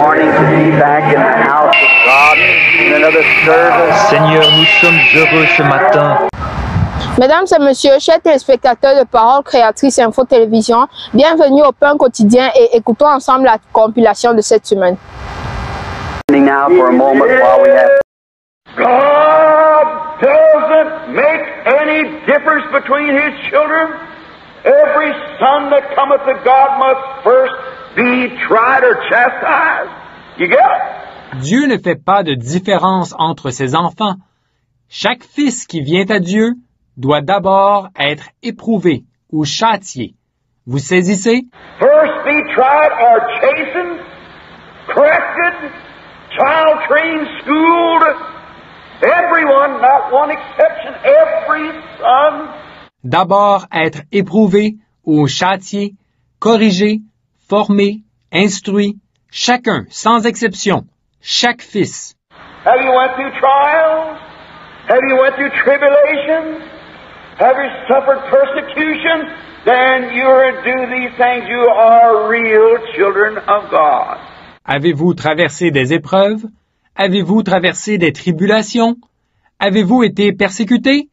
morning to be back in the house of God in another service. Seigneur, nous sommes heureux ce matin. Mesdames et messieurs, chers téléspectateurs de Parole Créatrice Info Télévision, bienvenue au Pain Quotidien et écoutons ensemble la compilation de cette semaine. Now for a moment while we have... God doesn't make any difference between His children. Every son that cometh to God must first be tried or chastised. You get it? Dieu ne fait pas de différence entre ses enfants. Chaque fils qui vient à Dieu doit d'abord être éprouvé ou châtié. Vous saisissez? First be tried or chastened, corrected, child trained, schooled. Everyone, not one exception, every son. D'abord être éprouvé ou châtié, corrigé, formé, instruit, chacun, sans exception, chaque fils. Have you went through trials? Have you went through tribulations? Have you suffered persecution? Then you do these things. You are real children of God. Avez-vous traversé des épreuves? Avez-vous traversé des tribulations? Avez-vous été persécuté?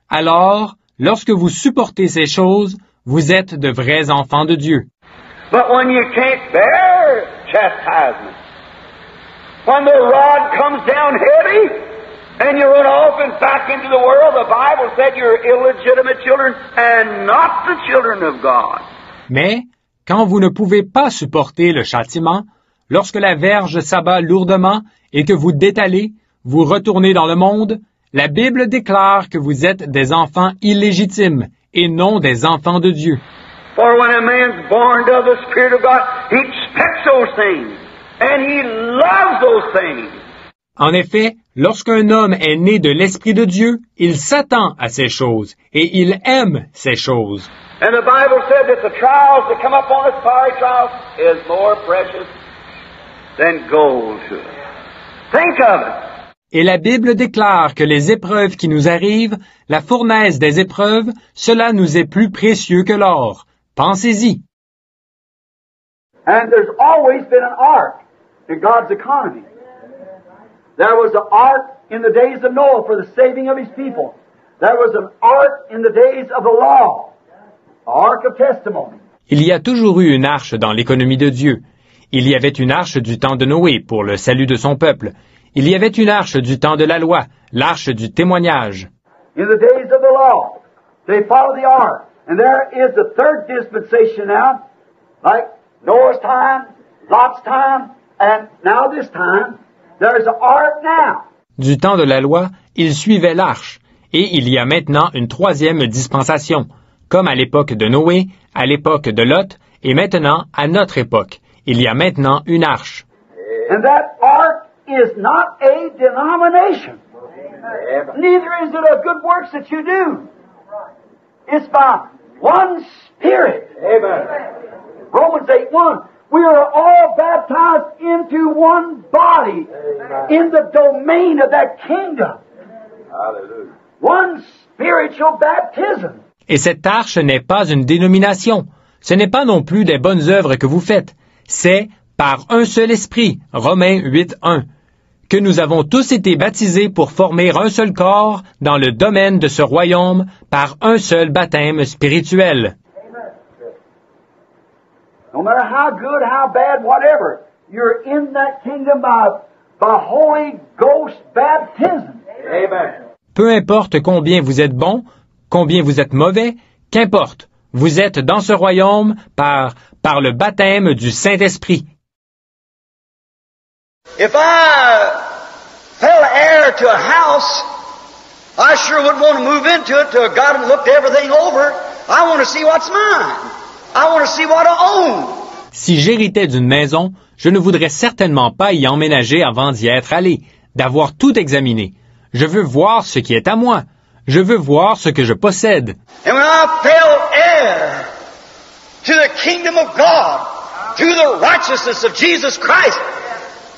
Alors, lorsque vous supportez ces choses, vous êtes de vrais enfants de Dieu. But when you can't bear chastisement, when the rod comes down heavy, and you run off and back into the world, the Bible said you're illegitimate children and not the children of God. Mais, quand vous ne pouvez pas supporter le châtiment, lorsque la verge s'abat lourdement et que vous détalez, vous retournez dans le monde, la Bible déclare que vous êtes des enfants illégitimes et non des enfants de Dieu. For when a man's born of the Spirit of God, he expects those things, and he loves those things. En effet, lorsqu'un homme est né de l'Esprit de Dieu, il s'attend à ces choses et il aime ces choses. And the Bible said that the trials that come upon us, fiery trials, is more precious than gold to us. Think of it. Et la Bible déclare que les épreuves qui nous arrivent, la fournaise des épreuves, cela nous est plus précieux que l'or. Pensez-y. And there's always been an ark in God's economy. There was an ark in the days of Noah for the saving of his people. There was an ark in the days of the law, the ark of testimony. Il y a toujours eu une arche dans l'économie de Dieu. Il y avait une arche du temps de Noé pour le salut de son peuple. Il y avait une arche du temps de la loi, l'arche du témoignage. In the days of the law, they followed the ark. And there is the third dispensation now, like Noah's time, Lot's time, and now this time, there's an ark now. Du temps de la loi, ils suivaient l'arche. Et il y a maintenant une troisième dispensation, comme à l'époque de Noé, à l'époque de Lot, et maintenant à notre époque. Il y a maintenant une arche. And that ark is not a denomination. Neither is it a good works that you do. It's by one Spirit. Amen. Romans 8:1. We are all baptized into one body in the domain of that kingdom. Hallelujah. One spiritual baptism. Et cette arche n'est pas une dénomination. Ce n'est pas non plus des bonnes œuvres que vous faites. C'est par un seul esprit, Romains 8:1, que nous avons tous été baptisés pour former un seul corps dans le domaine de ce royaume par un seul baptême spirituel. No matter how good, how bad, whatever, you're in that kingdom by Holy Ghost baptism. Amen. Peu importe combien vous êtes bon, combien vous êtes mauvais, qu'importe, vous êtes dans ce royaume par le baptême du Saint-Esprit. If I fell heir to a house, I sure wouldn't want to move into it till God had looked everything over. I want to see what's mine. I want to see what I own. Si j'héritais d'une maison, je ne voudrais certainement pas y emménager avant d'y être allé, d'avoir tout examiné. Je veux voir ce qui est à moi. Je veux voir ce que je possède. And when I fell heir to the kingdom of God, through the righteousness of Jesus Christ,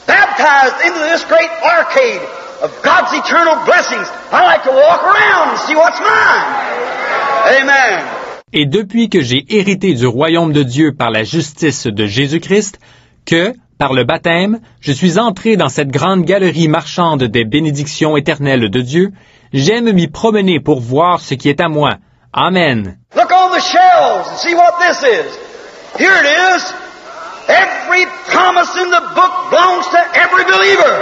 baptized into this great arcade of God's eternal blessings, I like to walk around and see what's mine. Amen. Et depuis que j'ai hérité du royaume de Dieu par la justice de Jésus-Christ, que, par le baptême, je suis entré dans cette grande galerie marchande des bénédictions éternelles de Dieu. J'aime m'y promener pour voir ce qui est à moi. Amen. Look on the shelves and see what this is. Here it is. Every promise in the book belongs to every believer.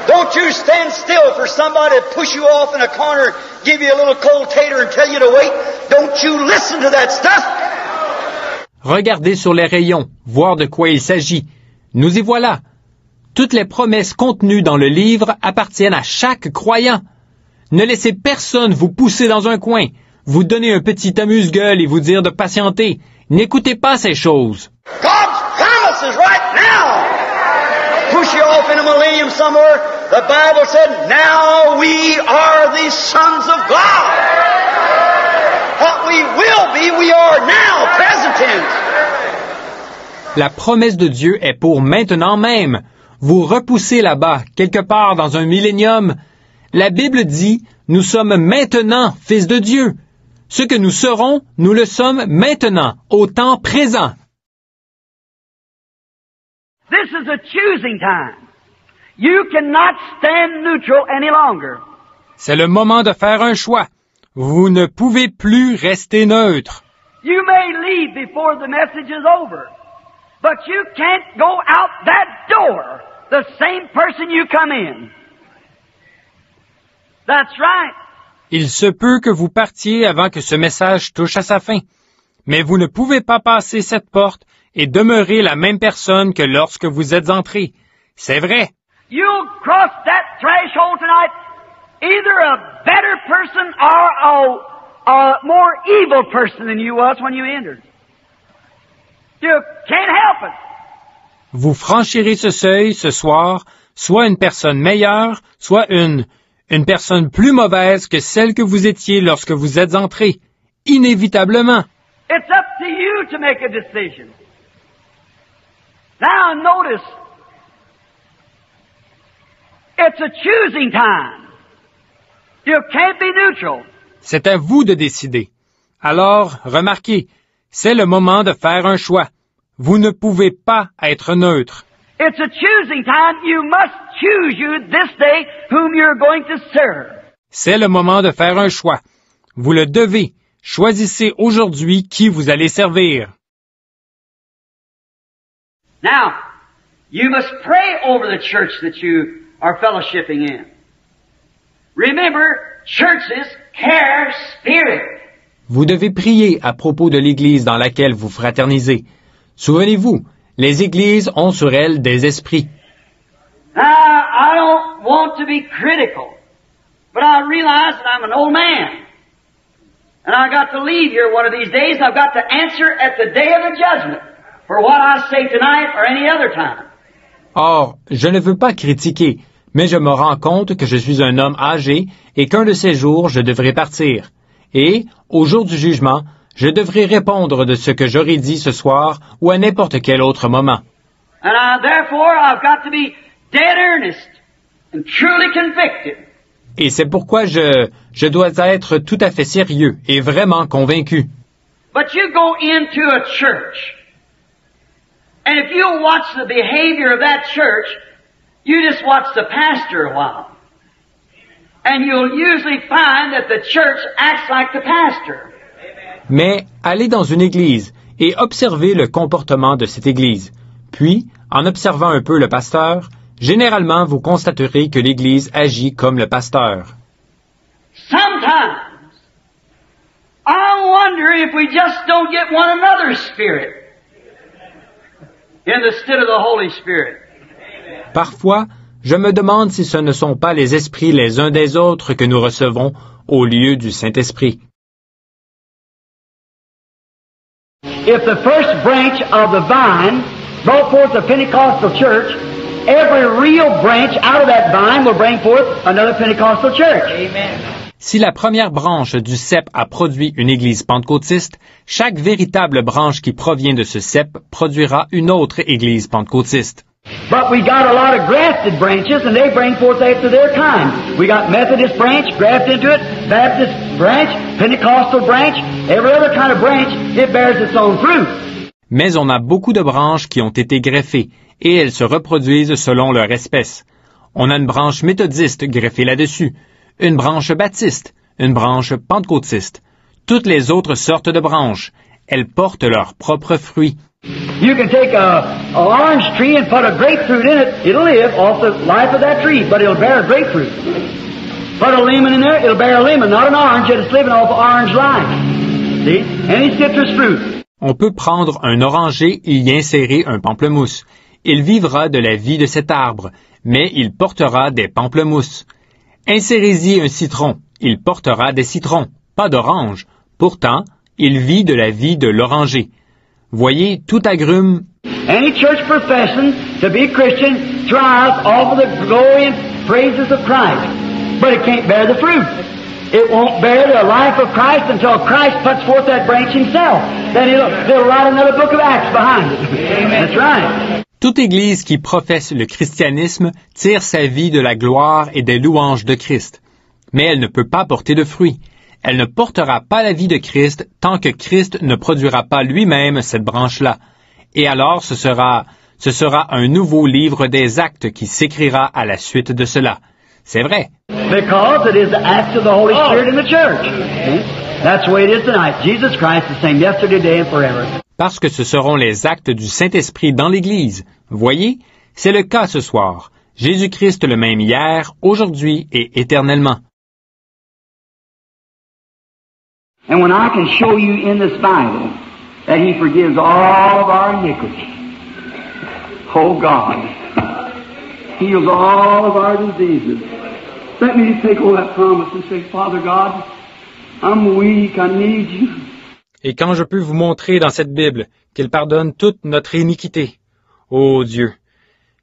Don't you stand still for somebody to push you off in a corner, give you a little cold tater and tell you to wait. Don't you listen to that stuff. Regardez sur les rayons, voir de quoi il s'agit. Nous y voilà. Toutes les promesses contenues dans le livre appartiennent à chaque croyant. Ne laissez personne vous pousser dans un coin, vous donner un petit amuse-gueule et vous dire de patienter. N'écoutez pas ces choses. God's promise is right now. Push you off in a millennium somewhere. The Bible said, now we are the sons of God. What we will be, we are now, present tense. La promesse de Dieu est pour maintenant même. Vous repoussez là-bas, quelque part dans un millénium. La Bible dit, nous sommes maintenant fils de Dieu. Ce que nous serons, nous le sommes maintenant, au temps présent. This is a choosing time. You cannot stand neutral any longer. C'est le moment de faire un choix. Vous ne pouvez plus rester neutre. You may leave before the message is over, but you can't go out that door the same person you come in. That's right. Il se peut que vous partiez avant que ce message touche à sa fin, mais vous ne pouvez pas passer cette porte et demeurer la même personne que lorsque vous êtes entré. C'est vrai. You'll cross that threshold tonight, either a better person or a more evil person than you was when you entered. You can't help it. Vous franchirez ce seuil ce soir, soit une personne meilleure, soit une personne plus mauvaise que celle que vous étiez lorsque vous êtes entré. Inévitablement. It's up to you to make a decision. Now notice, it's a choosing time. You can't be neutral. C'est à vous de décider. Alors, remarquez, c'est le moment de faire un choix. Vous ne pouvez pas être neutre. It's a choosing time. You must choose you this day whom you're going to serve. C'est le moment de faire un choix. Vous le devez. Choisissez aujourd'hui qui vous allez servir. Now, you must pray over the church that you are fellowshipping in. Remember, churches carry spirit. Vous devez prier à propos de l'Église dans laquelle vous fraternisez. Souvenez-vous, les églises ont sur elles des esprits. Now, I don't want to be critical, but I realize that I'm an old man. And I got to leave here one of these days, and I've got to answer at the day of the judgment for what I say tonight or any other time. Or, je ne veux pas critiquer, mais je me rends compte que je suis un homme âgé et qu'un de ces jours, je devrai partir. Et, au jour du jugement, je devrai répondre de ce que j'aurai dit ce soir ou à n'importe quel autre moment. And therefore, I've got to be dead earnest and truly convicted. Et c'est pourquoi je dois être tout à fait sérieux et vraiment convaincu. But you go into a church, and if you watch the behavior of that church, you just watch the pastor a while. And you'll usually find that the church acts like the pastor. Mais allez dans une église et observez le comportement de cette église. Puis, en observant un peu le pasteur, généralement vous constaterez que l'église agit comme le pasteur. Sometimes, I wonder if we just don't get one another's spirit instead of the Holy Spirit. Parfois, je me demande si ce ne sont pas les esprits les uns des autres que nous recevons au lieu du Saint-Esprit. If the first branch of the vine brought forth the Pentecostal church, every real branch out of that vine will bring forth another Pentecostal church. Amen. Si la première branche du cep a produit une église pentecôtiste, chaque véritable branche qui provient de ce cep produira une autre église pentecôtiste. But we got a lot of grafted branches, and they bring forth after their kind. We got Methodist branch grafted into it, Baptist branch, Pentecostal branch, every other kind of branch, it bears its own fruit. Mais on a beaucoup de branches qui ont été greffées, et elles se reproduisent selon leur espèce. On a une branche méthodiste greffée là-dessus, une branche baptiste, une branche pentecôtiste, toutes les autres sortes de branches. Elles portent leurs propres fruits. You can take an orange tree and put a grapefruit in it. It'll live off the life of that tree, but it'll bear a grapefruit. Put a lemon in there, it'll bear a lemon, not an orange, yet it's living off of orange life. See? Any citrus fruit. On peut prendre un oranger et y insérer un pamplemousse. Il vivra de la vie de cet arbre, mais il portera des pamplemousses. Insérez-y un citron, il portera des citrons, pas d'orange. Pourtant, il vit de la vie de l'oranger. Voyez, tout agrume. Any church professing to be a Christian thrives off of the glory and praises of Christ, but it can't bear the fruit. It won't bear the life of Christ until Christ puts forth that branch himself. Then it'll write another book of Acts behind it. That's right. Toute Église qui professe le christianisme tire sa vie de la gloire et des louanges de Christ. Mais elle ne peut pas porter de fruits. Elle ne portera pas la vie de Christ tant que Christ ne produira pas lui-même cette branche-là. Et alors ce sera un nouveau livre des actes qui s'écrira à la suite de cela. C'est vrai. Because it is the acts of the Holy Spirit in the church. That's the way it is tonight. Jesus Christ the same yesterday, today, and forever. Parce que ce seront les actes du Saint-Esprit dans l'Église. Voyez, c'est le cas ce soir. Jésus-Christ le même hier, aujourd'hui et éternellement. And when I can show you in this Bible that He forgives all of our iniquity, oh God, heals all of our diseases. Let me take all that promise and say, Father God, I'm weak, I need you. Et quand je peux vous montrer dans cette Bible qu'il pardonne toute notre iniquité, ô Dieu,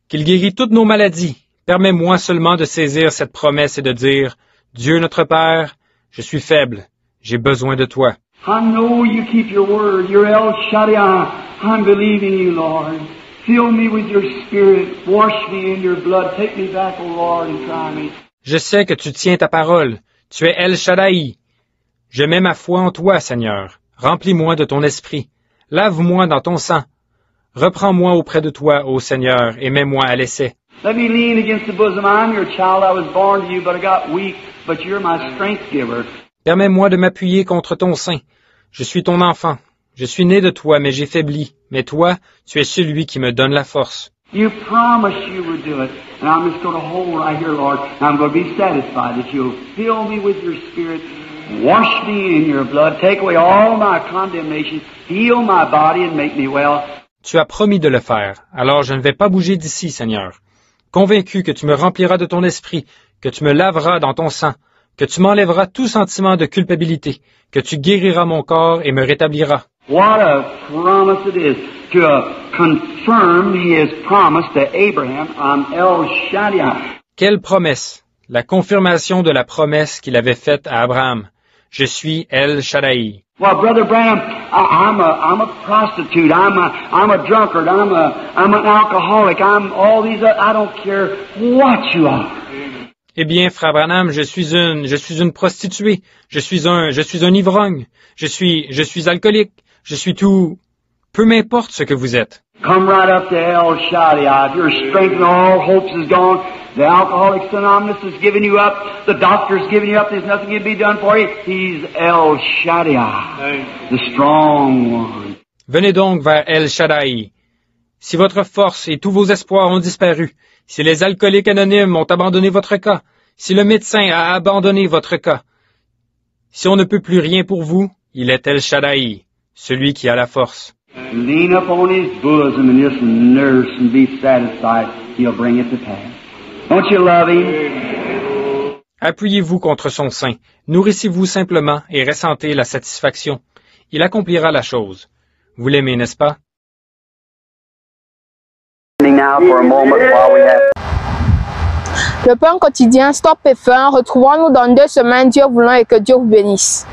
qu'il guérit toutes nos maladies, permets-moi seulement de saisir cette promesse et de dire, Dieu notre Père, je suis faible, j'ai besoin de toi. I know you keep your word, you're El Shaddai, I'm believing you, Lord. Fill me with your spirit, wash me in your blood, take me back, O Lord, and try me. Je sais que tu tiens ta parole, tu es El Shaddai. Je mets ma foi en toi, Seigneur. Remplis-moi de ton esprit. Lave-moi dans ton sang. Reprends-moi auprès de toi, ô Seigneur, et mets-moi à l'essai. Let me lean against the bosom. I'm your child. I was born to you, but I got weak. But you're my strength giver. Permets-moi de m'appuyer contre ton sein. Je suis ton enfant. Je suis né de toi, mais j'ai faibli. Mais toi, tu es celui qui me donne la force. You promised you would do it. And I'm just going to hold right here, Lord. I'm going to be satisfied that you'll fill me with your spirit. Wash me in your blood. Take away all my condemnation. Heal my body and make me well. Tu as promis de le faire. Alors je ne vais pas bouger d'ici, Seigneur. Convaincu que tu me rempliras de ton esprit, que tu me laveras dans ton sang, que tu m'enlèveras tout sentiment de culpabilité, que tu guériras mon corps et me rétabliras. What a promise it is to confirm His promise to Abraham on El Shaddai. Quelle promesse! La confirmation de la promesse qu'il avait faite à Abraham. Je suis El Shaddai. Well, Brother Branham, I'm a prostitute. I'm a drunkard. I'm an alcoholic. I'm all these. I don't care what you are. Eh bien, Frère Branham, je suis une prostituée. Je suis un ivrogne. Je suis alcoolique. Je suis tout. Peu m'importe ce que vous êtes. Come right up to El Shaddai. If your strength and all hopes is gone, the Alcoholics Anonymous has given you up. The doctor's given you up. There's nothing can be done for you. He's El Shaddai, the strong one. Venez donc vers El Shaddai. Si votre force et tous vos espoirs ont disparu, si les alcooliques anonymes ont abandonné votre cas, si le médecin a abandonné votre cas, si on ne peut plus rien pour vous, il est El Shaddai, celui qui a la force. Lean up on His bosom and just nurse and be satisfied. He'll bring it to pass. Don't you love Him? Appuyez-vous contre son sein, nourrissez-vous simplement et ressentez la satisfaction. Il accomplira la chose. Vous l'aimez, n'est-ce pas? Le pain quotidien, stop et fin. Retrouvons-nous dans 2 semaines, Dieu voulant, et que Dieu vous bénisse.